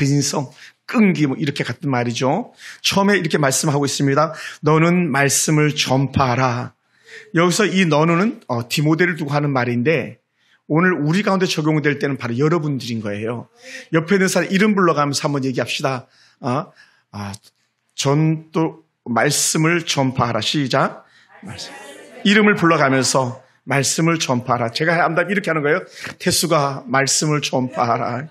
근성, 끈기 이렇게 같은 말이죠. 처음에 이렇게 말씀하고 있습니다. 너는 말씀을 전파하라. 여기서 이 너는 디모데를 두고 하는 말인데 오늘 우리 가운데 적용될 때는 바로 여러분들인 거예요. 옆에 있는 사람 이름 불러가면서 한번 얘기합시다. 전도 말씀을 전파하라. 시작. 말씀. 이름을 불러가면서 말씀을 전파하라. 제가 한다면 이렇게 하는 거예요. 태수가 말씀을 전파하라.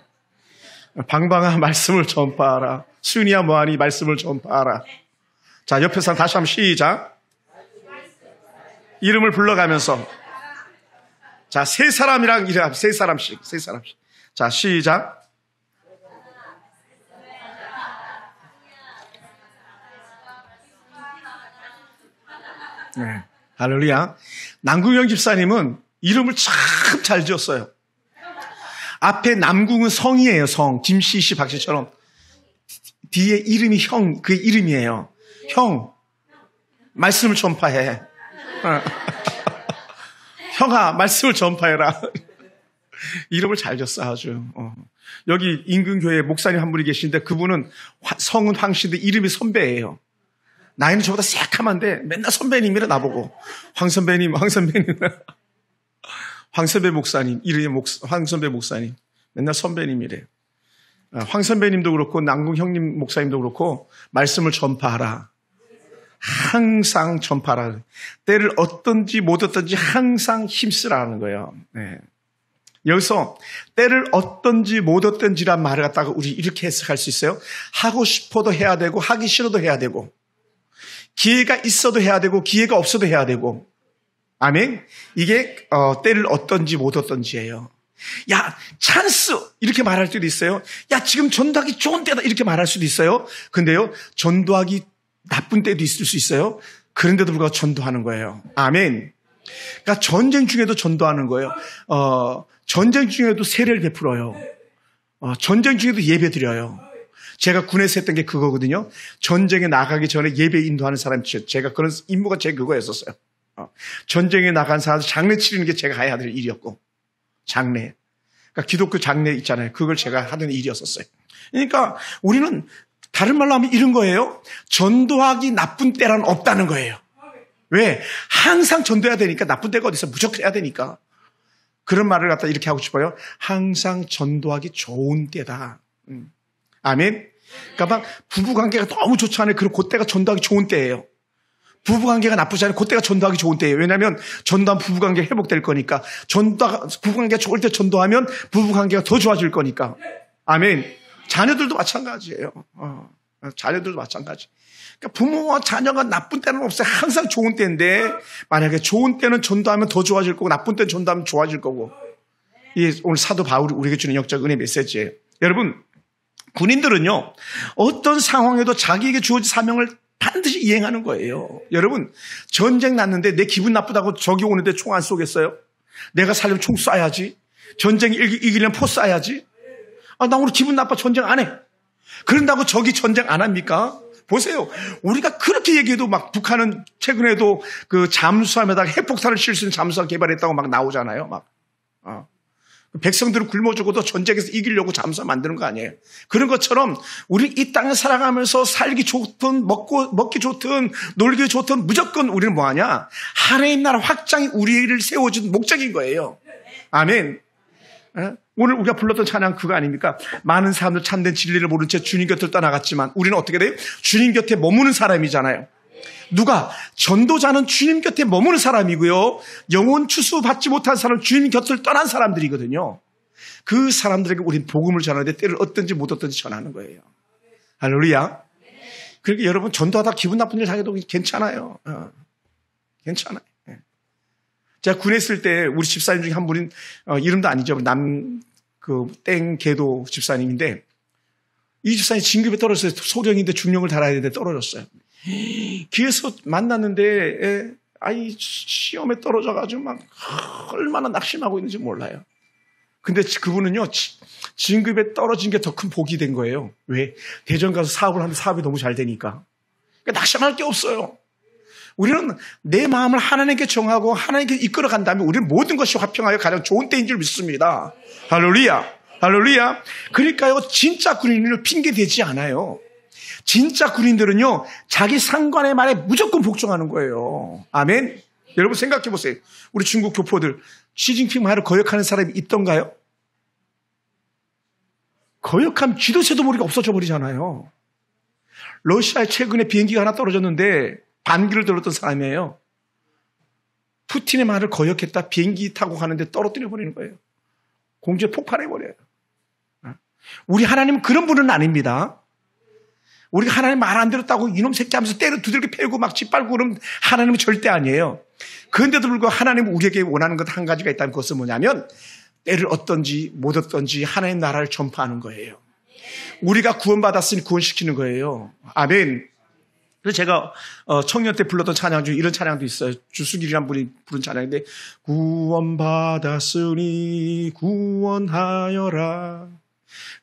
방방아 말씀을 전파하라. 순이야 뭐하니 말씀을 전파하라. 자, 옆에 사람 다시 한번 시작. 이름을 불러가면서. 자, 세 사람이랑 이래 세 사람씩. 자, 시작. 네. 할렐루야. 남궁영 집사님은 이름을 참 잘 지었어요. 앞에 남궁은 성이에요, 성. 김씨 씨, 박씨처럼. 뒤에 이름이 형, 그게 이름이에요. 형, 말씀을 전파해. 형아, 말씀을 전파해라. 이름을 잘 졌어, 아주. 여기 인근교회 목사님 한 분이 계신데 그분은 성은 황씨인데 이름이 선배예요. 나이는 저보다 새카만데 맨날 선배님이라 나보고. 황선배님. 황선배 목사님, 이름이 황선배 목사님. 맨날 선배님이래요. 황선배님도 그렇고 남궁 형님 목사님도 그렇고 말씀을 전파하라. 항상 전파하라. 때를 어떤지 못 어떤지 항상 힘쓰라는 거예요. 네. 여기서 때를 어떤지 못 어떤지란 말을 갖다가 우리 이렇게 해석할 수 있어요. 하고 싶어도 해야 되고 하기 싫어도 해야 되고 기회가 있어도 해야 되고 기회가 없어도 해야 되고 아멘. 이게 때를 어떤지 못 어떤지예요. 야, 찬스 이렇게 말할 때도 있어요. 야, 지금 전도하기 좋은 때다 이렇게 말할 수도 있어요. 근데요, 전도하기 나쁜 때도 있을 수 있어요. 그런데도 불구하고 전도하는 거예요. 아멘. 그러니까 전쟁 중에도 전도하는 거예요. 전쟁 중에도 세례를 베풀어요. 전쟁 중에도 예배 드려요. 제가 군에서 했던 게 그거거든요. 전쟁에 나가기 전에 예배 인도하는 사람, 제가 그런 임무가 제 그거였었어요. 전쟁에 나간 사람 장례 치르는 게 제가 해야 될 일이었고, 장례. 그러니까 기독교 장례 있잖아요. 그걸 제가 하는 일이었었어요. 그러니까 우리는 다른 말로 하면 이런 거예요. 전도하기 나쁜 때란 없다는 거예요. 왜? 항상 전도해야 되니까 나쁜 때가 어디 있어? 무조건 해야 되니까. 그런 말을 갖다 이렇게 하고 싶어요. 항상 전도하기 좋은 때다. 아멘. 그러니까 막 부부관계가 너무 좋지 않아요. 그럼 그때가 전도하기 좋은 때예요. 부부관계가 나쁘지 않아요. 그때가 전도하기 좋은 때예요. 왜냐하면 전도하면 부부관계가 회복될 거니까. 부부관계가 좋을 때 전도하면 부부관계가 더 좋아질 거니까. 아멘. 자녀들도 마찬가지예요. 자녀들도 마찬가지. 그러니까 부모와 자녀가 나쁜 때는 없어요. 항상 좋은 때인데 만약에 좋은 때는 전도하면 더 좋아질 거고 나쁜 때는 전도하면 좋아질 거고. 이게 오늘 사도 바울이 우리에게 주는 영적 은혜 메시지예요. 여러분, 군인들은요, 어떤 상황에도 자기에게 주어진 사명을 반드시 이행하는 거예요. 여러분, 전쟁 났는데 내 기분 나쁘다고 저기 오는데 총 안 쏘겠어요? 내가 살려면 총 쏴야지. 전쟁 이기려면 포 쏴야지. 나 오늘 기분 나빠 전쟁 안 해. 그런다고 저기 전쟁 안 합니까? 보세요. 우리가 그렇게 얘기해도 막 북한은 최근에도 그 잠수함에다가 핵폭탄을 실 수 있는 잠수함 개발했다고 막 나오잖아요. 백성들은 굶어 죽어도 전쟁에서 이기려고 잠수함 만드는 거 아니에요. 그런 것처럼 우리 이 땅에 살아가면서 살기 좋든 먹기 좋든 놀기 좋든 무조건 우리는 뭐하냐? 하나님 나라 확장이 우리를 세워준 목적인 거예요. 아멘. 오늘 우리가 불렀던 찬양 그거 아닙니까? 많은 사람들 참된 진리를 모른 채 주님 곁을 떠나갔지만 우리는 어떻게 돼요? 주님 곁에 머무는 사람이잖아요. 누가? 전도자는 주님 곁에 머무는 사람이고요. 영혼 추수 받지 못한 사람은 주님 곁을 떠난 사람들이거든요. 그 사람들에게 우리는 복음을 전하는데 때를 어떤지 못 어떤지 전하는 거예요. 할렐루야. 그러니까 여러분 전도하다 기분 나쁜 일 하게도 괜찮아요. 괜찮아요. 제가 군에 있을 때 우리 집사님 중에 한 분인 이름도 아니죠. 땡개도 집사님인데 이 집사님이 진급에 떨어졌어요. 소령인데 중령을 달아야 되는데 떨어졌어요. 길에서 만났는데 시험에 떨어져가지고 막 얼마나 낙심하고 있는지 몰라요. 근데 그분은요 진급에 떨어진 게 더 큰 복이 된 거예요. 왜? 대전 가서 사업을 하면 사업이 너무 잘 되니까. 그러니까 낙심할 게 없어요. 우리는 내 마음을 하나님께 정하고 하나님께 이끌어 간다면 우리는 모든 것이 화평하여 가장 좋은 때인 줄 믿습니다. 할렐루야. 할렐루야. 그러니까요, 진짜 군인은 핑계대지 않아요. 진짜 군인들은요, 자기 상관의 말에 무조건 복종하는 거예요. 아멘. 여러분 생각해 보세요. 우리 중국 교포들 시진핑 말을 거역하는 사람이 있던가요? 거역하면 쥐도 새도 모르게 없어져 버리잖아요. 러시아에 최근에 비행기가 하나 떨어졌는데 반기를 들었던 사람이에요. 푸틴의 말을 거역했다 비행기 타고 가는데 떨어뜨려 버리는 거예요. 공중에 폭발해 버려요. 우리 하나님은 그런 분은 아닙니다. 우리가 하나님 말 안 들었다고 이놈 새끼 하면서 때려 두들겨 패고 막 짓밟고 그러면 하나님은 절대 아니에요. 그런데도 불구하고 하나님은 우리에게 원하는 것 한 가지가 있다면 그것은 뭐냐면 때를 얻든지 못 얻든지 하나님 나라를 전파하는 거예요. 우리가 구원받았으니 구원시키는 거예요. 아멘. 그래서 제가 청년 때 불렀던 찬양 중에 이런 찬양도 있어요. 주수길이라는 분이 부른 찬양인데 구원받았으니 구원하여라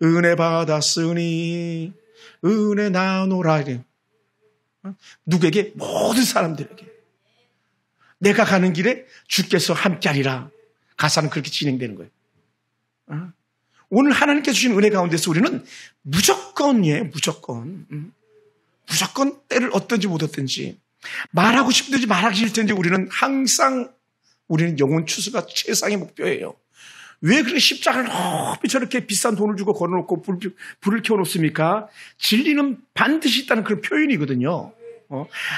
은혜 받았으니 은혜 나누라. 누구에게? 모든 사람들에게. 내가 가는 길에 주께서 함께하리라. 가사는 그렇게 진행되는 거예요. 오늘 하나님께 주신 은혜 가운데서 우리는 무조건 때를 얻든지 못 얻든지 말하고 싶든지 말하기 싫든지 우리는 항상 우리는 영혼 추수가 최상의 목표예요. 왜 그렇게 십자가를 높이 저렇게 비싼 돈을 주고 걸어놓고 불을 켜놓습니까? 진리는 반드시 있다는 그런 표현이거든요.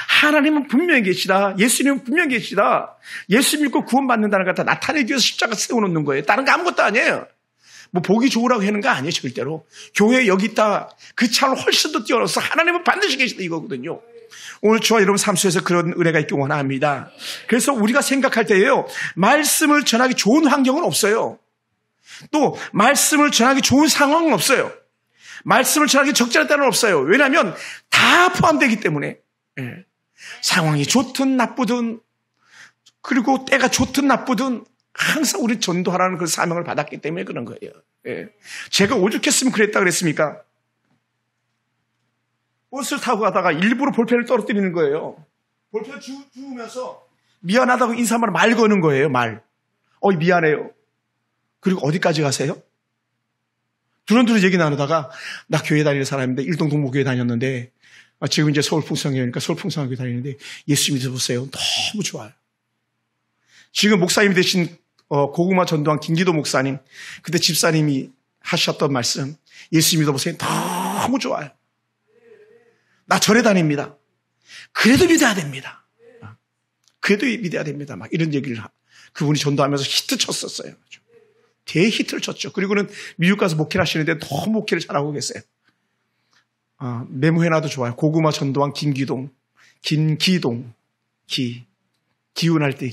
하나님은 분명히 계시다. 예수님은 분명히 계시다. 예수 믿고 구원받는다는 걸 다 나타내기 위해서 십자가 세워놓는 거예요. 다른 거 아무것도 아니에요. 뭐 보기 좋으라고 하는 거 아니에요. 절대로. 교회 여기 있다. 그 차로 훨씬 더 뛰어넘어서 하나님은 반드시 계시다 이거거든요. 오늘 저와 여러분 삶 속에서 그런 은혜가 있길 원합니다. 그래서 우리가 생각할 때에요. 말씀을 전하기 좋은 환경은 없어요. 또 말씀을 전하기 좋은 상황은 없어요. 말씀을 전하기 적절한 때는 없어요. 왜냐하면 다 포함되기 때문에. 상황이 좋든 나쁘든 그리고 때가 좋든 나쁘든 항상 우리 전도하라는 그 사명을 받았기 때문에 그런 거예요. 제가 오죽했으면 그랬다 그랬습니까? 버스를 타고 가다가 일부러 볼펜을 떨어뜨리는 거예요. 볼펜을 주우면서 미안하다고 인사말로 말 거는 거예요. 말. 미안해요. 그리고 어디까지 가세요? 두런두런 얘기 나누다가 나 교회 다니는 사람인데 일동 동목교회 다녔는데 지금 이제 서울 풍성교회니까 서울 풍성교회 다니는데 예수 믿어보세요. 너무 좋아요. 지금 목사님이 되신 고구마 전도한 김기도 목사님, 그때 집사님이 하셨던 말씀, 예수 믿어보세요. 너무 좋아요. 나 절에 다닙니다. 그래도 믿어야 됩니다. 그래도 믿어야 됩니다. 막 이런 얘기를 그분이 전도하면서 히트 쳤었어요. 대히트를 쳤죠. 그리고는 미국 가서 목회를 하시는데 너무 목회를 잘하고 계세요. 메모해놔도 좋아요. 고구마 전도한 김기동, 기운할 때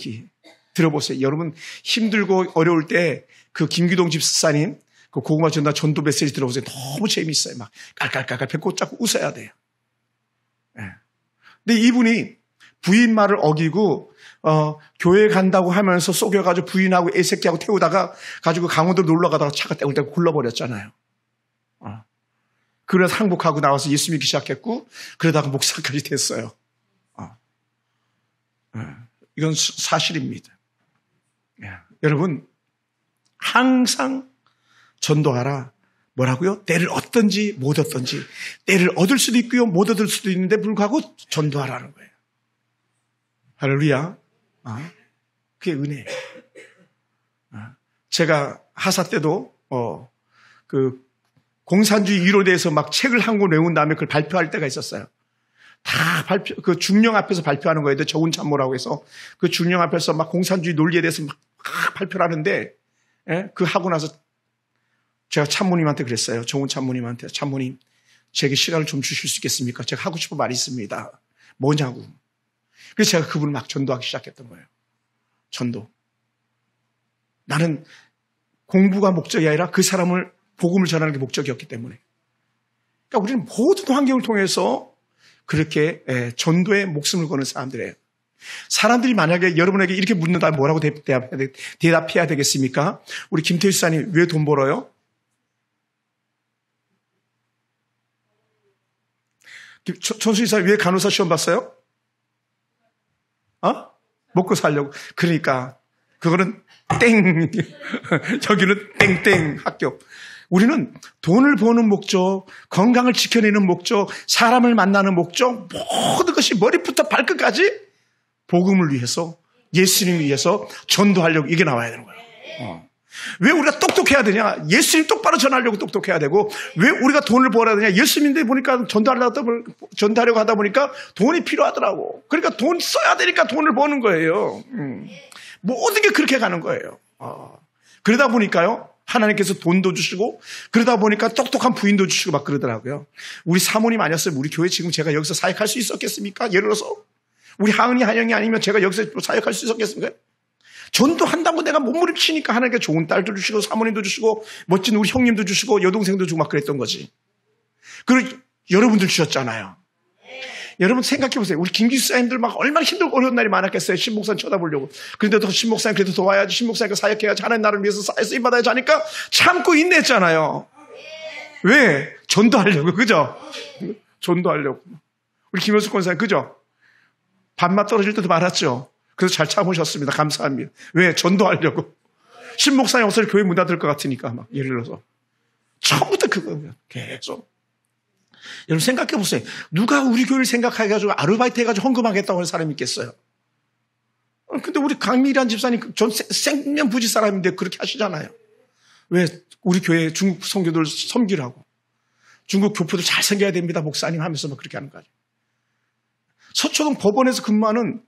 들어보세요. 여러분 힘들고 어려울 때 그 김기동 집사님 그 고구마 전도한 전도 메시지 들어보세요. 너무 재미있어요. 막 깔깔깔깔 배꼽 잡고 웃어야 돼요. 근데 이분이 부인 말을 어기고 교회 간다고 하면서 속여가지고 부인하고 애새끼하고 태우다가 가지고 강원도 놀러 가다가 차가 떼굴떼굴 굴러버렸잖아요. 그래서 항복하고 나와서 예수 믿기 시작했고 그러다가 목사까지 됐어요. 이건 사실입니다. 여러분 항상 전도하라. 뭐라고요? 때를 얻든지 못 얻든지 때를 얻을 수도 있고요 못 얻을 수도 있는데 불구하고 전도하라는 거예요. 할렐루야. 그게 은혜예요. 제가 하사 때도 그 공산주의 이론에 대해서 막 책을 한 권 외운 다음에 그걸 발표할 때가 있었어요. 다 그 중령 앞에서 발표하는 거예요. 저운 참모라고 해서 그 중령 앞에서 막 공산주의 논리에 대해서 막 발표를 하는데 그 하고 나서 제가 참모님한테 그랬어요. 정훈 참모님한테. 참모님, 제게 시간을 좀 주실 수 있겠습니까? 제가 하고 싶은 말이 있습니다. 뭐냐고. 그래서 제가 그분을 막 전도하기 시작했던 거예요. 전도. 나는 공부가 목적이 아니라 그 사람을 복음을 전하는 게 목적이었기 때문에. 그러니까 우리는 모든 환경을 통해서 그렇게 전도에 목숨을 거는 사람들이에요. 사람들이 만약에 여러분에게 이렇게 묻는다면 뭐라고 대답해야 되겠습니까? 우리 김태희 사님 왜 돈 벌어요? 천수 이사 왜 간호사 시험 봤어요? 먹고 살려고. 그러니까 그거는 땡. 여기는 땡땡 학교. 우리는 돈을 버는 목적, 건강을 지켜내는 목적, 사람을 만나는 목적, 모든 것이 머리부터 발끝까지 복음을 위해서, 예수님을 위해서 전도하려고 이게 나와야 되는 거예요. 왜 우리가 똑똑해야 되냐? 예수님 똑바로 전하려고 똑똑해야 되고, 왜 우리가 돈을 벌어야 되냐? 예수님인데 보니까 전도하려고 하다 보니까 돈이 필요하더라고. 그러니까 돈 써야 되니까 돈을 버는 거예요. 모든 게 그렇게 가는 거예요. 그러다 보니까요, 하나님께서 돈도 주시고, 그러다 보니까 똑똑한 부인도 주시고 막 그러더라고요. 우리 사모님 아니었으면 우리 교회 지금 제가 여기서 사역할 수 있었겠습니까? 예를 들어서 우리 하은이, 한영이 아니면 제가 여기서 사역할 수 있었겠습니까? 전도한다고 내가 몸부림치니까 하나님께 좋은 딸도 주시고 사모님도 주시고 멋진 우리 형님도 주시고 여동생도 주고 막 그랬던 거지. 그리고 여러분들 주셨잖아요. 여러분 생각해 보세요. 우리 김기수사님들 막 얼마나 힘들고 어려운 날이 많았겠어요. 신목사님 쳐다보려고. 그런데도 신목사님 그래도 도와야지, 신목사님과 사역해야지, 하나님 나를 위해서 쓰임받아야지 하니까 참고 인내했잖아요. 왜? 전도하려고. 그죠? 전도하려고. 우리 김효숙 권사님 그죠? 밥맛 떨어질 때도 많았죠. 그래서 잘 참으셨습니다. 감사합니다. 왜? 전도하려고. 신목사님 없어서 교회 문 닫을 것 같으니까 막 예를 들어서. 처음부터 그거예요. 계속. 여러분 생각해 보세요. 누가 우리 교회를 생각해가지고 아르바이트 해가지고 헌금하겠다고 하는 사람이 있겠어요? 근데 우리 강미란 집사님 전 생면 부지 사람인데 그렇게 하시잖아요. 왜? 우리 교회 중국 성교들 섬기라고. 중국 교포들 잘 섬겨야 됩니다. 목사님 하면서 막 그렇게 하는 거죠. 서초동 법원에서 근무하는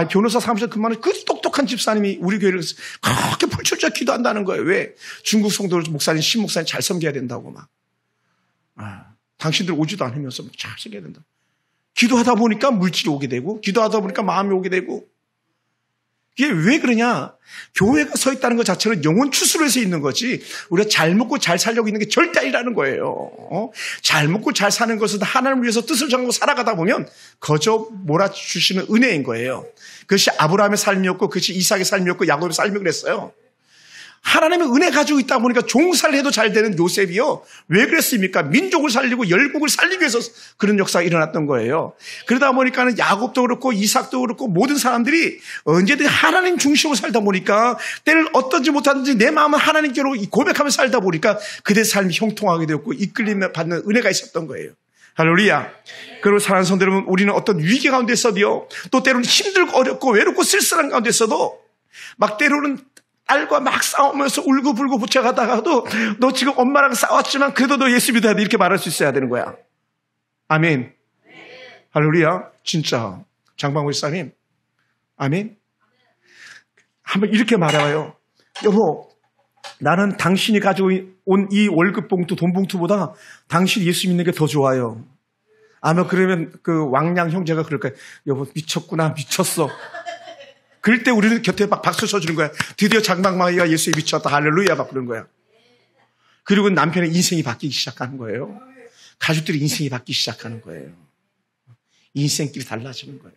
변호사 사무실 근무하는 그 똑똑한 집사님이 우리 교회를 그렇게 불출자 기도한다는 거예요. 왜? 중국 성도들 목사님, 신목사님 잘 섬겨야 된다고 막. 당신들 오지도 않으면서 잘 섬겨야 된다. 기도하다 보니까 물질이 오게 되고, 기도하다 보니까 마음이 오게 되고. 이게 왜 그러냐? 교회가 서 있다는 것 자체는 영혼 추수로해서 있는 거지, 우리가 잘 먹고 잘 살려고 있는 게 절대 아니라는 거예요. 잘 먹고 잘 사는 것은 하나님을 위해서 뜻을 정하고 살아가다 보면 거저 몰아주시는 은혜인 거예요. 그것이 아브라함의 삶이었고, 그것이 이삭의 삶이었고, 야곱의 삶이 그랬어요. 하나님의 은혜 가지고 있다 보니까 종살이 해도 잘 되는 요셉이요. 왜 그랬습니까? 민족을 살리고 열국을 살리기 위해서 그런 역사가 일어났던 거예요. 그러다 보니까는 야곱도 그렇고 이삭도 그렇고 모든 사람들이 언제든지 하나님 중심으로 살다 보니까 때를 어떤지 못하든지 내 마음은 하나님께로 고백하며 살다 보니까 그들의 삶이 형통하게 되었고 이끌림 받는 은혜가 있었던 거예요. 할렐루야. 그리고 사랑하는 성도 여러분, 우리는 어떤 위기 가운데 있어도요, 또 때로는 힘들고 어렵고 외롭고 쓸쓸한 가운데 있어도 막 때로는 딸과 막 싸우면서 울고불고 붙여가다가도 너 지금 엄마랑 싸웠지만 그래도 너 예수 믿어야 돼, 이렇게 말할 수 있어야 되는 거야. 아멘. 할렐루야. 진짜 장방구 집사님, 아멘. 한번 이렇게 말해봐요. 여보, 나는 당신이 가지고 온 이 월급 봉투, 돈 봉투보다 당신이 예수 믿는 게 더 좋아요. 아마 그러면 그 왕량 형제가 그럴 거예요. 여보, 미쳤구나, 미쳤어. 그럴 때 우리는 곁에 막 박수 쳐주는 거야. 드디어 장방망이가 예수에 미쳤다. 할렐루야. 막 그런 거야. 그리고 남편의 인생이 바뀌기 시작하는 거예요. 가족들의 인생이 바뀌기 시작하는 거예요. 인생길이 달라지는 거예요.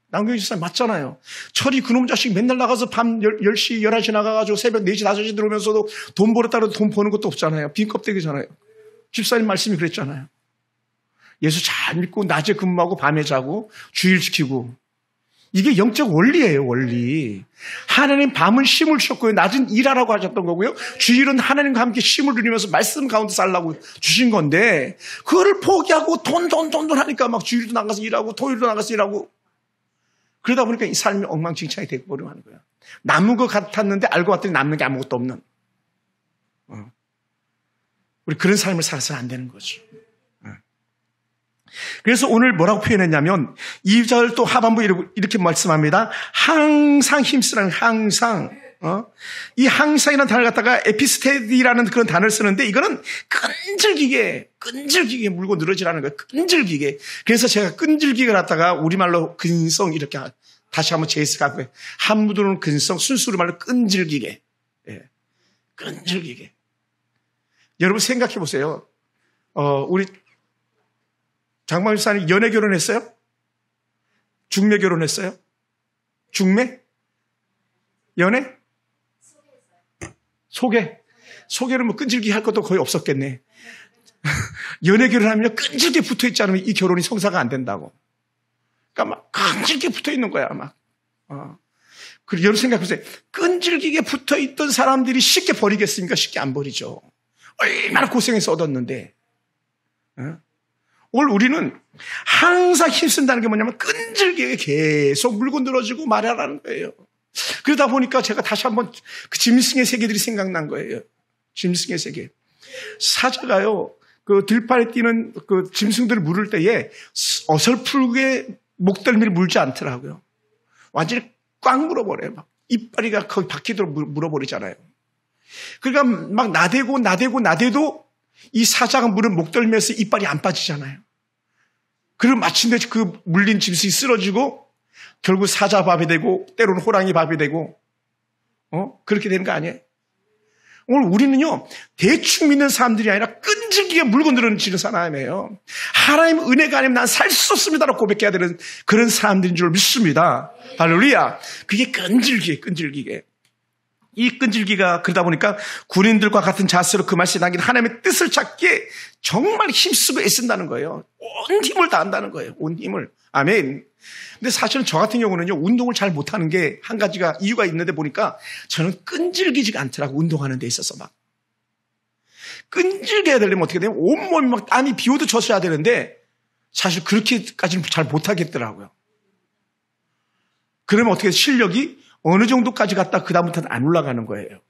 남경희 집사님 맞잖아요. 철이 그놈 자식 맨날 나가서 밤 10시, 11시 나가가지고 새벽 4시, 5시 들어오면서도 돈 벌었다고 돈 버는 것도 없잖아요. 빈 껍데기잖아요. 집사님 말씀이 그랬잖아요. 예수 잘 믿고 낮에 근무하고 밤에 자고 주일 지키고. 이게 영적 원리예요, 원리. 하나님 밤은 쉼을 주셨고요, 낮은 일하라고 하셨던 거고요, 주일은 하나님과 함께 쉼을 누리면서 말씀 가운데 살라고 주신 건데, 그거를 포기하고 돈 하니까 막 주일도 나가서 일하고 토요일도 나가서 일하고, 그러다 보니까 이 삶이 엉망진창이 되어버리고 하는 거야. 남은 것 같았는데 알고 봤더니 남는 게 아무것도 없는. 우리 그런 삶을 살아서는 안 되는 거죠. 그래서 오늘 뭐라고 표현했냐면 2절 또 하반부 이렇게 말씀합니다. 항상 힘쓰라는, 항상. 이 항상이라는 단어를 갖다가 에피스테디라는 그런 단어를 쓰는데, 이거는 끈질기게 물고 늘어지라는 거예요. 끈질기게. 그래서 제가 끈질기게 갖다가 우리말로 근성 이렇게 다시 한번 재해석하고요. 한무도는 근성, 순수로 말로 끈질기게. 예. 끈질기게. 여러분 생각해 보세요. 우리 장방 집사님 연애 결혼했어요? 중매 결혼했어요? 중매? 연애? 소개는 뭐 끈질기게 할 것도 거의 없었겠네. 연애 결혼하면 끈질기게 붙어 있지 않으면 이 결혼이 성사가 안 된다고. 그러니까 막 끈질기게 붙어 있는 거야, 막. 그리고 여러분 생각해보세요. 끈질기게 붙어있던 사람들이 쉽게 버리겠습니까? 쉽게 안 버리죠. 얼마나 고생해서 얻었는데. 오늘 우리는 항상 힘쓴다는 게 뭐냐면 끈질기게 계속 물고 늘어지고 말하라는 거예요. 그러다 보니까 제가 다시 한번 그 짐승의 세계들이 생각난 거예요. 짐승의 세계. 사자가요, 그 들판에 뛰는 그 짐승들을 물을 때에 어설프게 목덜미를 물지 않더라고요. 완전히 꽉 물어버려요. 막 이빨이가 거기 바퀴도록 물어버리잖아요. 그러니까 막 나대도 이 사자가 물은 목덜미에서 이빨이 안 빠지잖아요. 그리고 마침내 그 물린 짐승이 쓰러지고 결국 사자 밥이 되고 때로는 호랑이 밥이 되고 그렇게 되는 거 아니에요? 오늘 우리는요, 대충 믿는 사람들이 아니라 끈질기게 물고 늘어지는 사람이에요. 하나님 은혜가 아니면 난 살 수 없습니다라고 고백해야 되는 그런 사람들인 줄 믿습니다. 할렐루야. 그게 끈질기게. 이 끈질기가 그러다 보니까 군인들과 같은 자세로 그 말씀이 남긴 하나님의 뜻을 찾기에 정말 힘쓰고 애쓴다는 거예요. 온 힘을 다한다는 거예요. 온 힘을. 아멘. 근데 사실은 저 같은 경우는요, 운동을 잘 못하는 게 한 가지가 이유가 있는데 보니까 저는 끈질기지가 않더라고, 운동하는 데 있어서 막. 끈질겨야 되려면 어떻게 되면 온몸이 막 땀이 비오듯 젖어야 되는데 사실 그렇게까지는 잘 못하겠더라고요. 그러면 어떻게 실력이 어느 정도까지 갔다 그다음부터는 안 올라가는 거예요.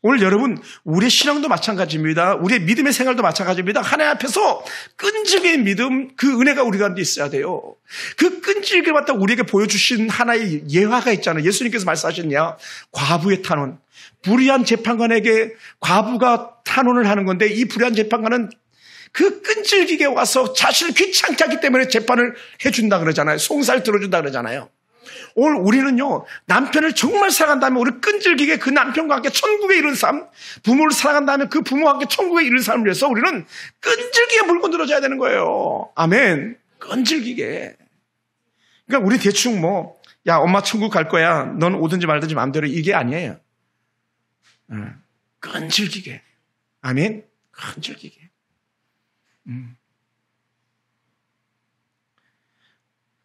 오늘 여러분, 우리의 신앙도 마찬가지입니다. 우리의 믿음의 생활도 마찬가지입니다. 하나님 앞에서 끈질긴 믿음, 그 은혜가 우리 가운데 있어야 돼요. 그 끈질기게 갖다 우리에게 보여주신 하나의 예화가 있잖아요. 예수님께서 말씀하셨냐? 과부의 탄원. 불의한 재판관에게 과부가 탄원을 하는 건데 이 불의한 재판관은 그 끈질기게 와서 자신을 귀찮게 하기 때문에 재판을 해준다 그러잖아요. 송사를 들어준다 그러잖아요. 오늘 우리는요, 남편을 정말 사랑한다면 우리 끈질기게 그 남편과 함께 천국에 이르는 삶, 부모를 사랑한다면 그 부모와 함께 천국에 이르는 삶을 위해서 우리는 끈질기게 물고 늘어져야 되는 거예요. 아멘. 끈질기게. 그러니까 우리 대충 야, 엄마 천국 갈 거야. 넌 오든지 말든지 마음대로, 이게 아니에요. 끈질기게. 아멘. 끈질기게.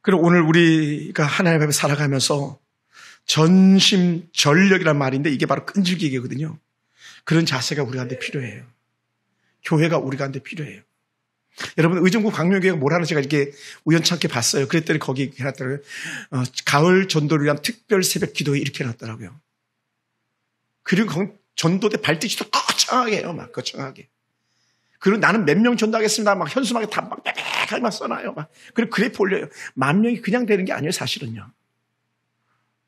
그리고 오늘 우리가 하나님 앞에 살아가면서 전심전력이란 말인데 이게 바로 끈질기게거든요. 그런 자세가 우리한테 필요해요. 교회가 우리한테 필요해요. 여러분, 의정부 광명교회가 뭘 하는지 제가 이렇게 우연찮게 봤어요. 그랬더니 거기 해놨더라고요. 가을 전도를 위한 특별 새벽 기도회 이렇게 해놨더라고요. 그리고 전도대 발뒤치도 거창하게 해요. 막 거창하게. 그리고 나는 몇 명 전도하겠습니다. 막 현수막에 다 막 빽빽하게 막 써놔요. 막. 그리고 그래프 올려요. 10,000명이 그냥 되는 게 아니에요, 사실은요.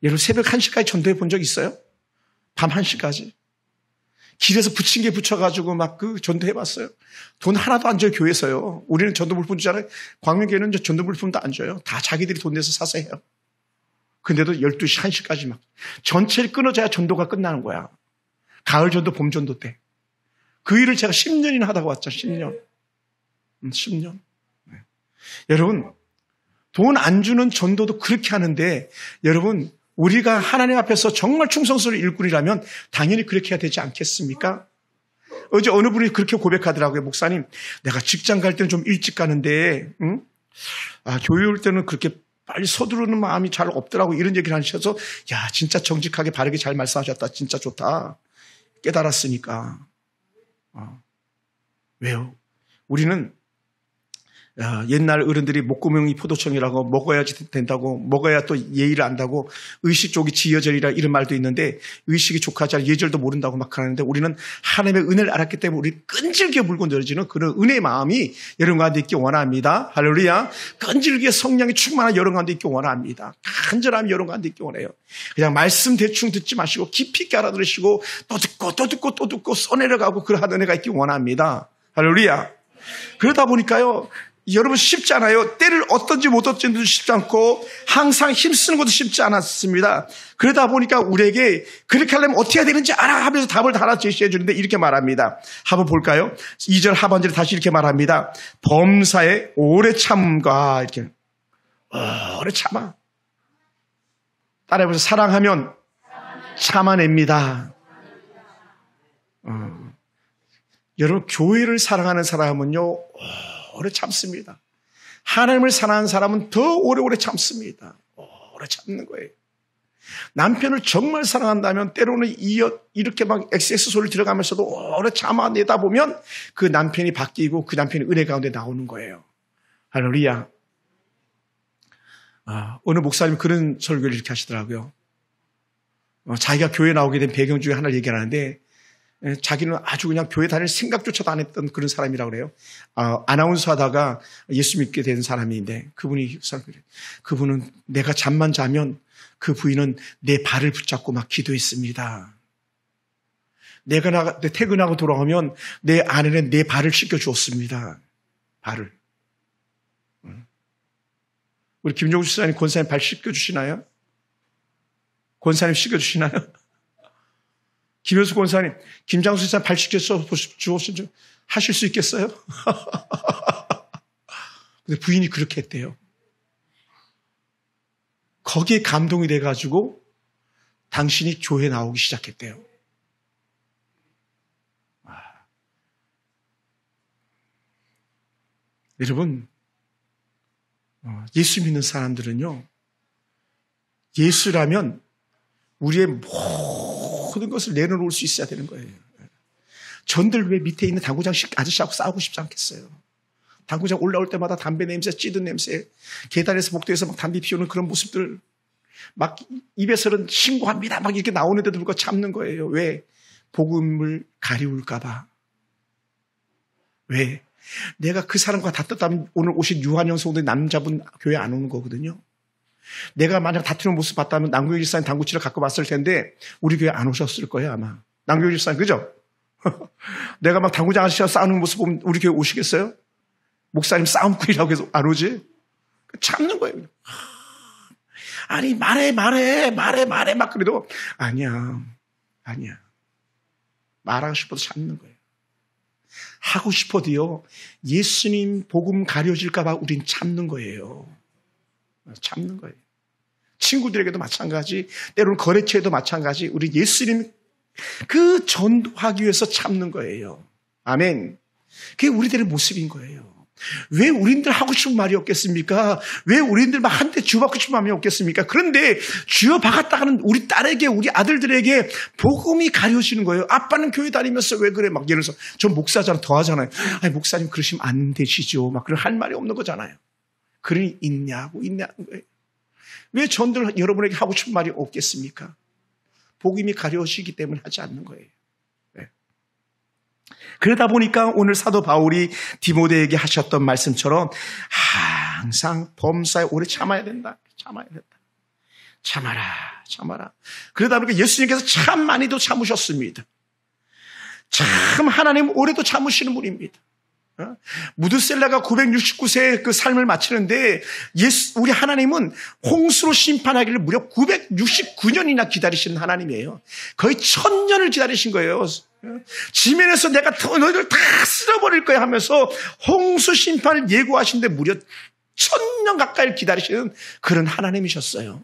여러분, 새벽 1시까지 전도해 본 적 있어요? 밤 1시까지. 길에서 부침개 붙여가지고 막 그 전도해 봤어요. 돈 하나도 안 줘요, 교회에서요. 우리는 전도 물품 주잖아요. 광명교회는 전도 물품도 안 줘요. 다 자기들이 돈 내서 사서 해요. 근데도 12시, 1시까지 막. 전체를 끊어져야 전도가 끝나는 거야. 가을 전도, 봄 전도 때. 그 일을 제가 10년이나 하다가 왔죠. 10년. 10년. 네. 여러분, 돈 안 주는 전도도 그렇게 하는데 여러분, 우리가 하나님 앞에서 정말 충성스러운 일꾼이라면 당연히 그렇게 해야 되지 않겠습니까? 어제 어느 분이 그렇게 고백하더라고요. 목사님, 내가 직장 갈 때는 좀 일찍 가는데 교회 올 때는 그렇게 빨리 서두르는 마음이 잘 없더라고. 이런 얘기를 하셔서 야, 진짜 정직하게 바르게 잘 말씀하셨다. 진짜 좋다. 깨달았으니까. 왜요? 우리는 옛날 어른들이 목구멍이 포도청이라고 먹어야지 된다고, 먹어야 또 예의를 안다고, 의식 쪽이 지여절이라 이런 말도 있는데 의식이 족하지 않아 예절도 모른다고 막 하는데 우리는 하나님의 은혜를 알았기 때문에 우리 끈질기게 물고 늘어지는 그런 은혜의 마음이 여러분 가운데 있기 원합니다. 할렐루야. 끈질기게 성령이 충만한 여러분 가운데 있기 원합니다. 간절함이 여러분 가운데 있기 원해요. 그냥 말씀 대충 듣지 마시고 깊이 있게 알아들으시고 또 듣고 써내려가고 그러한 은혜가 있기 원합니다. 할렐루야. 그러다 보니까요, 여러분 쉽지 않아요. 때를 어떤지 못 어떤지도 쉽지 않고 항상 힘쓰는 것도 쉽지 않았습니다. 그러다 보니까 우리에게 그렇게 하려면 어떻게 해야 되는지 알아 하면서 답을 하나 제시해 주는데 이렇게 말합니다. 한번 볼까요? 2절 하반절에 다시 이렇게 말합니다. 범사에 오래 참과 이렇게 오래 참아. 따라해보세요. 사랑하면 참아냅니다. 여러분, 교회를 사랑하는 사람은요 오래 참습니다. 하나님을 사랑하는 사람은 더 오래오래 참습니다. 오래 참는 거예요. 남편을 정말 사랑한다면 때로는 이렇게 막 XS 소리를 들어가면서도 오래 참아내다 보면 그 남편이 바뀌고 그 남편이 은혜 가운데 나오는 거예요. 할렐루야. 어느 목사님이 그런 설교를 이렇게 하시더라고요. 자기가 교회 나오게 된 배경 중에 하나를 얘기하는데 자기는 아주 그냥 교회 다닐 생각조차도 안 했던 그런 사람이라고 그래요. 아나운서 하다가 예수 믿게 된 사람인데 그분은 내가 잠만 자면 그 부인은 내 발을 붙잡고 막 기도했습니다. 내가 퇴근하고 돌아오면 내 아내는 내 발을 씻겨주었습니다. 발을. 우리 김종수 집사님 권사님 발 씻겨주시나요? 권사님 씻겨주시나요? 김효수 권사님, 김장수 집사님 발 씻겨주었으면 하실 수 있겠어요? 근데 부인이 그렇게 했대요. 거기에 감동이 돼가지고 당신이 교회 나오기 시작했대요. 여러분, 예수 믿는 사람들은요, 예수라면 우리의 모든 것을 내려놓을 수 있어야 되는 거예요. 전들 왜 밑에 있는 당구장 아저씨하고 싸우고 싶지 않겠어요? 당구장 올라올 때마다 담배 냄새, 찌든 냄새, 계단에서 복도에서 막 담배 피우는 그런 모습들, 막 입에서는 신고합니다 막 이렇게 나오는데도 불구하고 참는 거예요. 왜? 복음을 가리울까봐. 왜? 내가 그 사람과 다퉜다면 오늘 오신 유한영 성도의 남자분 교회 안 오는 거거든요. 내가 만약 다투는 모습 봤다면 남교육 집사님 당구치러 갖고 왔을 텐데 우리 교회 안 오셨을 거예요 아마. 남교육 집사님 그죠? 내가 막 당구장 아저씨와 싸우는 모습 보면 우리 교회 오시겠어요? 목사님 싸움꾼이라고 해서 안 오지? 참는 거예요. 아니 말해 막 그래도 아니야 말하고 싶어도 참는 거예요. 하고 싶어도요 예수님 복음 가려질까 봐 우린 참는 거예요. 참는 거예요. 친구들에게도 마찬가지, 때로는 거래처에도 마찬가지, 우리 예수님 그 전도하기 위해서 참는 거예요. 아멘. 그게 우리들의 모습인 거예요. 왜 우리들 하고 싶은 말이 없겠습니까? 왜 우리들 막 한 대 주받고 싶은 마음이 없겠습니까? 그런데 주여 박았다가는 우리 딸에게, 우리 아들들에게 복음이 가려지는 거예요. 아빠는 교회 다니면서 왜 그래? 막 예를 들어서 전 목사잖아, 더 하잖아요. 아니 목사님 그러시면 안 되시죠. 막 그런 할 말이 없는 거잖아요. 그러니 있냐는 거예요. 왜 전들 여러분에게 하고 싶은 말이 없겠습니까? 복음이 가려지기 때문에 하지 않는 거예요. 네. 그러다 보니까 오늘 사도 바울이 디모데에게 하셨던 말씀처럼 항상 범사에 오래 참아야 된다. 참아라. 그러다 보니까 예수님께서 참 많이도 참으셨습니다. 참 하나님 오래도 참으시는 분입니다. 무드셀라가 969세의 그 삶을 마치는데 우리 하나님은 홍수로 심판하기를 무려 969년이나 기다리신 하나님이에요. 거의 1000년을 기다리신 거예요. 지면에서 내가 너희들 다 쓸어버릴 거야 하면서 홍수 심판을 예고하신데 무려 1000년 가까이 기다리시는 그런 하나님이셨어요.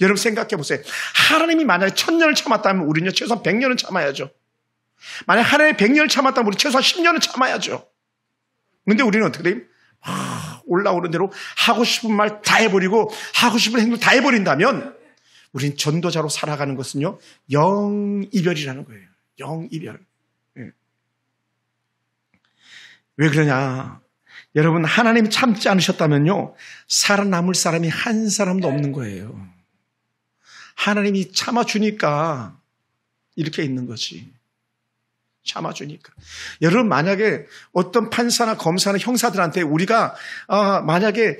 여러분 생각해 보세요. 하나님이 만약에 1000년을 참았다면 우리는요 최소한 100년은 참아야죠. 만약 하나님이 100년을 참았다면 우리 최소한 10년은 참아야죠. 근데 우리는 어떻게 돼요? 올라오는 대로 하고 싶은 말 다 해버리고 하고 싶은 행동 다 해버린다면 우린 전도자로 살아가는 것은요 영이별이라는 거예요. 영이별. 네. 왜 그러냐? 여러분 하나님이 참지 않으셨다면요 살아남을 사람이 한 사람도 없는 거예요. 하나님이 참아주니까 이렇게 있는 거지. 참아주니까. 여러분 만약에 어떤 판사나 검사나 형사들한테 우리가 만약에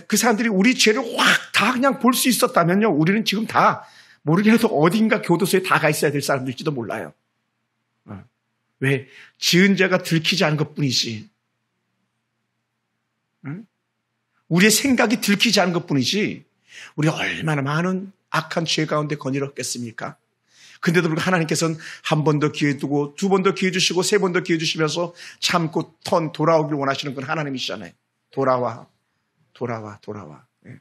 그 사람들이 우리 죄를 확 다 그냥 볼 수 있었다면요 우리는 지금 다 모르게라도 어딘가 교도소에 다 가 있어야 될 사람들일지도 몰라요. 왜? 지은 죄가 들키지 않은 것뿐이지. 우리의 생각이 들키지 않은 것뿐이지 우리가 얼마나 많은 악한 죄 가운데 거닐었겠습니까? 근데도 불구하고 하나님께서는 한 번 더 기회 두고 두 번 더 기회 주시고 세 번 더 기회 주시면서 참고 돌아오길 원하시는 건 하나님이시잖아요. 돌아와. 네.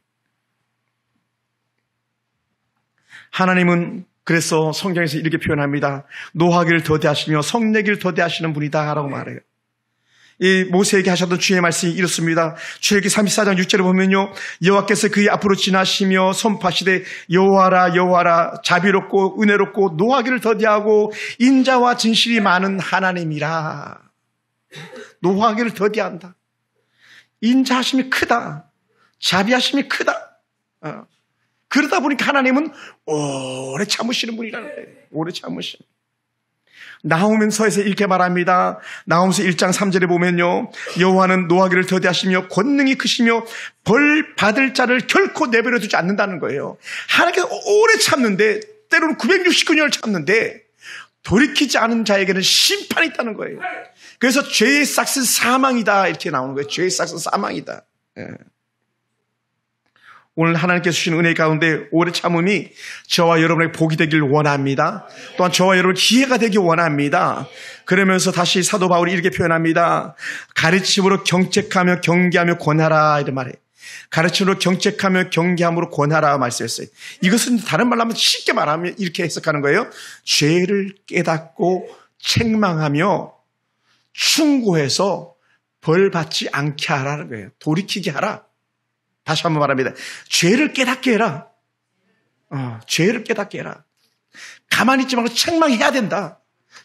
하나님은 그래서 성경에서 이렇게 표현합니다. 노하기를 더디하시며 성내기를 더디하시는 분이다 라고 말해요. 이 모세에게 하셨던 주의 말씀이 이렇습니다. 출애굽기 34장 6절에 보면요, 여호와께서 그의 앞으로 지나시며 선포하시되 여호와라 여호와라 자비롭고 은혜롭고 노하기를 더디하고 인자와 진실이 많은 하나님이라. 노하기를 더디한다. 인자하심이 크다. 자비하심이 크다. 그러다 보니까 하나님은 오래 참으시는 분이라는 거예요. 오래 참으시는. 나홈서에서 이렇게 말합니다. 나홈서 1장 3절에 보면요, 여호와는 노하기를 더디하시며 권능이 크시며 벌 받을 자를 결코 내버려 두지 않는다는 거예요. 하나님께서 오래 참는데, 때로는 969년을 참는데 돌이키지 않은 자에게는 심판이 있다는 거예요. 그래서 죄의 싹은 사망이다 이렇게 나오는 거예요. 죄의 싹은 사망이다. 예. 오늘 하나님께서 주신 은혜 가운데 오래 참음이 저와 여러분에게 복이 되길 원합니다. 또한 저와 여러분 기회가 되길 원합니다. 그러면서 다시 사도 바울이 이렇게 표현합니다. 가르침으로 경책하며 경계하며 권하라 이런 말이에요. 가르침으로 경책하며 경계함으로 권하라 말씀했어요. 이것은 다른 말로 하면 쉽게 말하면 이렇게 해석하는 거예요. 죄를 깨닫고 책망하며 충고해서 벌 받지 않게 하라는 거예요. 돌이키게 하라. 다시 한번 말합니다. 죄를 깨닫게 해라. 죄를 깨닫게 해라. 가만히 있지 말고 책망해야 된다.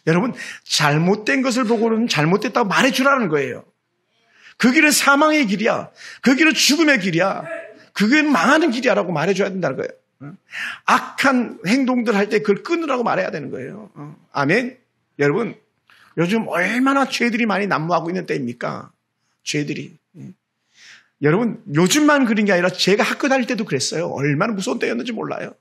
여러분, 잘못된 것을 보고는 잘못됐다고 말해주라는 거예요. 그 길은 사망의 길이야. 그 길은 죽음의 길이야. 그 길은 망하는 길이야 라고 말해줘야 된다는 거예요. 악한 행동들 할 때 그걸 끊으라고 말해야 되는 거예요. 아멘. 여러분, 요즘 얼마나 죄들이 많이 난무하고 있는 때입니까? 죄들이. 여러분, 요즘만 그런 게 아니라 제가 학교 다닐 때도 그랬어요. 얼마나 무서운 때였는지 몰라요.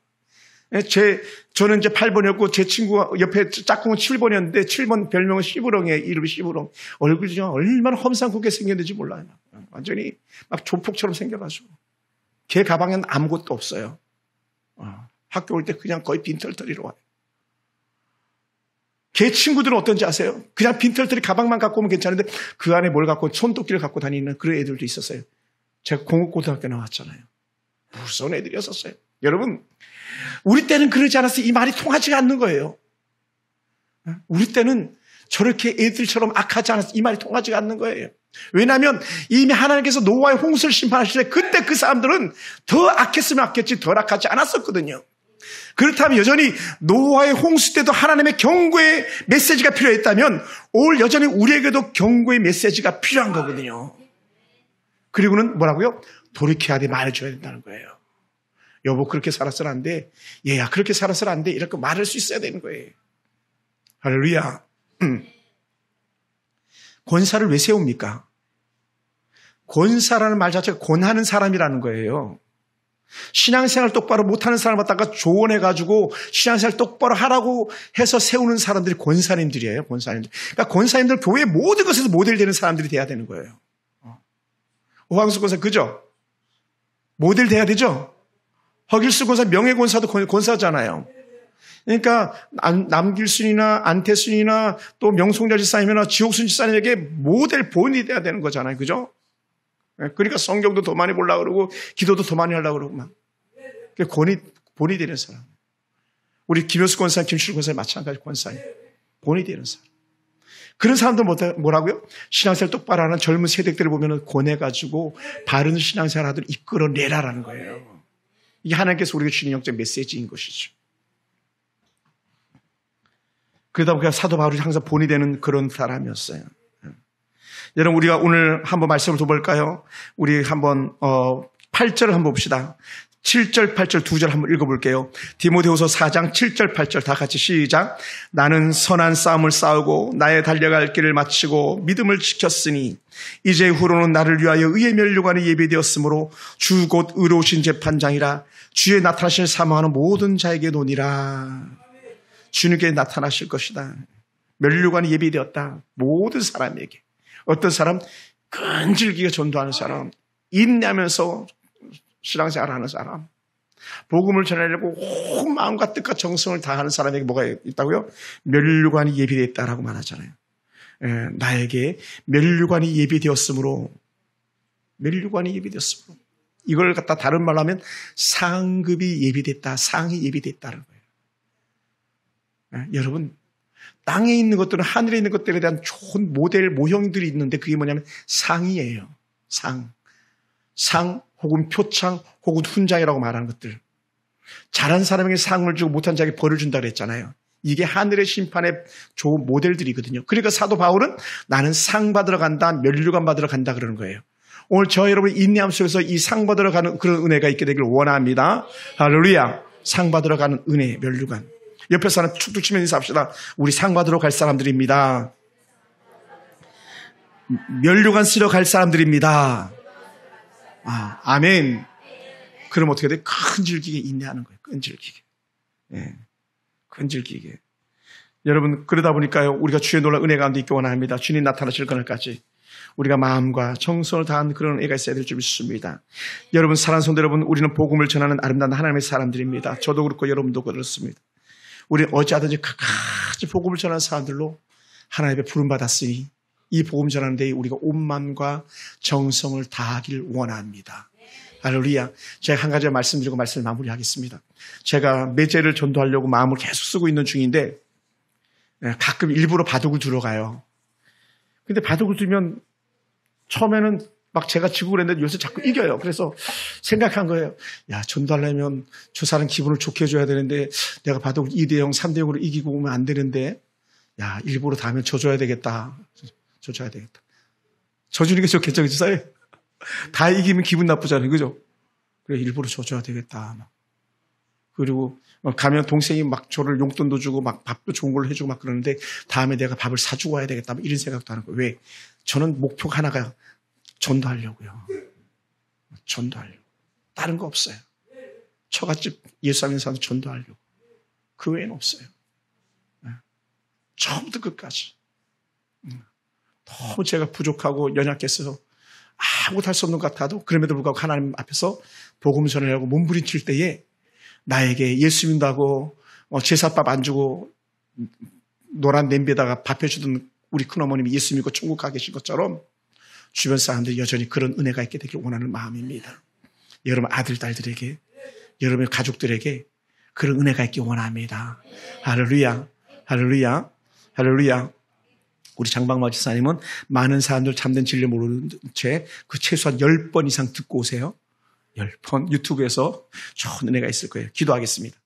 저는 이제 8번이었고 제 친구가 옆에 짝꿍은 7번이었는데 7번 별명은 시부렁이에요. 이름이 시부렁. 얼굴이 좀 얼마나 험상궂게 생겼는지 몰라요. 완전히 막 조폭처럼 생겨가지고. 걔 가방에는 아무것도 없어요. 학교 올 때 그냥 거의 빈털터리로 와요. 걔 친구들은 어떤지 아세요? 그냥 빈털터리 가방만 갖고 오면 괜찮은데 그 안에 뭘 갖고 손도끼를 갖고 다니는 그런 애들도 있었어요. 제가 공업고등학교 나왔잖아요. 무서운 애들이었었어요. 여러분, 우리 때는 그러지 않았어요. 이 말이 통하지가 않는 거예요. 우리 때는 저렇게 애들처럼 악하지 않았어요. 이 말이 통하지가 않는 거예요. 왜냐하면 이미 하나님께서 노아의 홍수를 심판하실 때 그때 그 사람들은 더 악했으면 악했지 덜 악하지 않았었거든요. 그렇다면 여전히 노아의 홍수 때도 하나님의 경고의 메시지가 필요했다면 오늘 여전히 우리에게도 경고의 메시지가 필요한 거거든요. 그리고는 뭐라고요? 돌이켜야 돼, 말해줘야 된다는 거예요. 여보 그렇게 살아서는 안 돼. 얘야 그렇게 살아서는 안 돼. 이렇게 말할 수 있어야 되는 거예요. 할렐루야. 권사를 왜 세웁니까? 권사라는 말 자체가 권하는 사람이라는 거예요. 신앙생활 똑바로 못하는 사람 갖다가 조언해가지고 신앙생활 똑바로 하라고 해서 세우는 사람들이 권사님들이에요. 권사님들. 그러니까 권사님들 교회 모든 것에서 모델 되는 사람들이 돼야 되는 거예요. 오황수 권사 그죠? 모델 돼야 되죠? 허길수 권사 명예권사도 권사잖아요. 그러니까 남길순이나 안태순이나 또 명송자 지사님이나 지옥순 지사님에게 모델 본이 돼야 되는 거잖아요. 그죠? 그러니까 성경도 더 많이 보려고 그러고 기도도 더 많이 하려고 그러고 막. 본이 되는 사람. 우리 김효수 권사, 김실 권사 마찬가지 권사예요. 본이 되는 사람. 그런 사람들 뭐라고요? 신앙생활 똑바로 하는 젊은 세대들을 보면 권해가지고 바른 신앙생활 하도록 이끌어내라라는 거예요. 이게 하나님께서 우리에게 주는 영적 메시지인 것이죠. 그러다 보니까 사도 바울이 항상 본이 되는 그런 사람이었어요. 여러분 우리가 오늘 한번 말씀을 둬볼까요? 우리 한번 8절을 한번 봅시다. 7절, 8절 두 절 한번 읽어볼게요. 디모데후서 4장 7절, 8절 다 같이 시작. 나는 선한 싸움을 싸우고 나의 달려갈 길을 마치고 믿음을 지켰으니 이제 후로는 나를 위하여 의의 면류관이 예비되었으므로 주 곧 의로우신 재판장이라 주의 나타나실 사모하는 모든 자에게 논이라. 주님께 나타나실 것이다. 면류관이 예비되었다. 모든 사람에게. 어떤 사람? 끈질기게 전도하는 사람, 인내하면서 신앙생활 하는 사람, 복음을 전하려고 온 마음과 뜻과 정성을 다하는 사람에게 뭐가 있다고요? 면류관이 예비되었다라고 말하잖아요. 나에게 면류관이 예비되었으므로 이걸 갖다 다른 말로 하면 상급이 예비됐다, 상이 예비됐다는 거예요. 여러분 땅에 있는 것들은 하늘에 있는 것들에 대한 좋은 모델, 모형들이 있는데 그게 뭐냐면 상이에요. 상 혹은 표창 혹은 훈장이라고 말하는 것들. 잘한 사람에게 상을 주고 못한 자에게 벌을 준다고 그랬잖아요. 이게 하늘의 심판의 좋은 모델들이거든요. 그러니까 사도 바울은 나는 상 받으러 간다, 면류관 받으러 간다 그러는 거예요. 오늘 저 여러분 인내함 속에서 이 상 받으러 가는 그런 은혜가 있게 되길 원합니다. 할렐루야. 상 받으러 가는 은혜, 면류관. 옆에 사람 툭툭 치면 인사합시다. 우리 상 받으러 갈 사람들입니다. 면류관 쓰러 갈 사람들입니다. 아멘. 그럼 어떻게 돼? 끈질기게 인내하는 거예요. 끈질기게. 예. 끈질기게. 여러분, 그러다 보니까요, 우리가 주의 놀라운 은혜 가운데 있기 원합니다. 주님 나타나실 그날까지 우리가 마음과 정성을 다한 그런 은혜가 있어야 될 줄 믿습니다. 여러분, 사랑하는 성도 여러분, 우리는 복음을 전하는 아름다운 하나님의 사람들입니다. 저도 그렇고 여러분도 그렇습니다. 우리는 어찌하든지 끝까지 복음을 전하는 사람들로 하나님의 부름받았으니 이 복음 전하는 데 우리가 온 마음과 정성을 다하길 원합니다. 할렐루야. 제가 한 가지 말씀드리고 말씀을 마무리하겠습니다. 제가 매제를 전도하려고 마음을 계속 쓰고 있는 중인데 가끔 일부러 바둑을 두러 가요. 근데 바둑을 두면 처음에는 막 제가 지고 그랬는데 요새 자꾸 이겨요. 그래서 생각한 거예요. 야, 전도하려면 저 사람 기분을 좋게 해줘야 되는데 내가 바둑을 2대0, 3대0으로 이기고 오면 안 되는데 야, 일부러 다음에 져줘야 되겠다. 져줘야 되겠다. 져주는 게 좋겠죠, 그죠, 사회? 다 이기면 기분 나쁘잖아요, 그죠? 그래, 일부러 져줘야 되겠다. 그리고 가면 동생이 막 저를 용돈도 주고 막 밥도 좋은 걸로 해주고 막 그러는데 다음에 내가 밥을 사주고 와야 되겠다. 이런 생각도 하는 거예요. 왜? 저는 목표가 하나가 전도하려고요. 전도하려고. 다른 거 없어요. 처갓집 예수 믿는 사람도 전도하려고. 그 외에는 없어요. 처음부터 끝까지. 너무 제가 부족하고 연약해서 아무것도 할 수 없는 것 같아도 그럼에도 불구하고 하나님 앞에서 복음 전하려고 몸부림칠 때에 나에게 예수 믿는다고 제사밥 안 주고 노란 냄비에다가 밥 해주던 우리 큰어머님이 예수 믿고 천국 가 계신 것처럼 주변 사람들이 여전히 그런 은혜가 있게 되길 원하는 마음입니다. 여러분 아들, 딸들에게, 여러분의 가족들에게 그런 은혜가 있길 원합니다. 할렐루야, 할렐루야, 할렐루야. 우리 장방마 지사님은 많은 사람들 참된 진리 모르는 채 그 최소한 10번 이상 듣고 오세요. 10번 유튜브에서 좋은 은혜가 있을 거예요. 기도하겠습니다.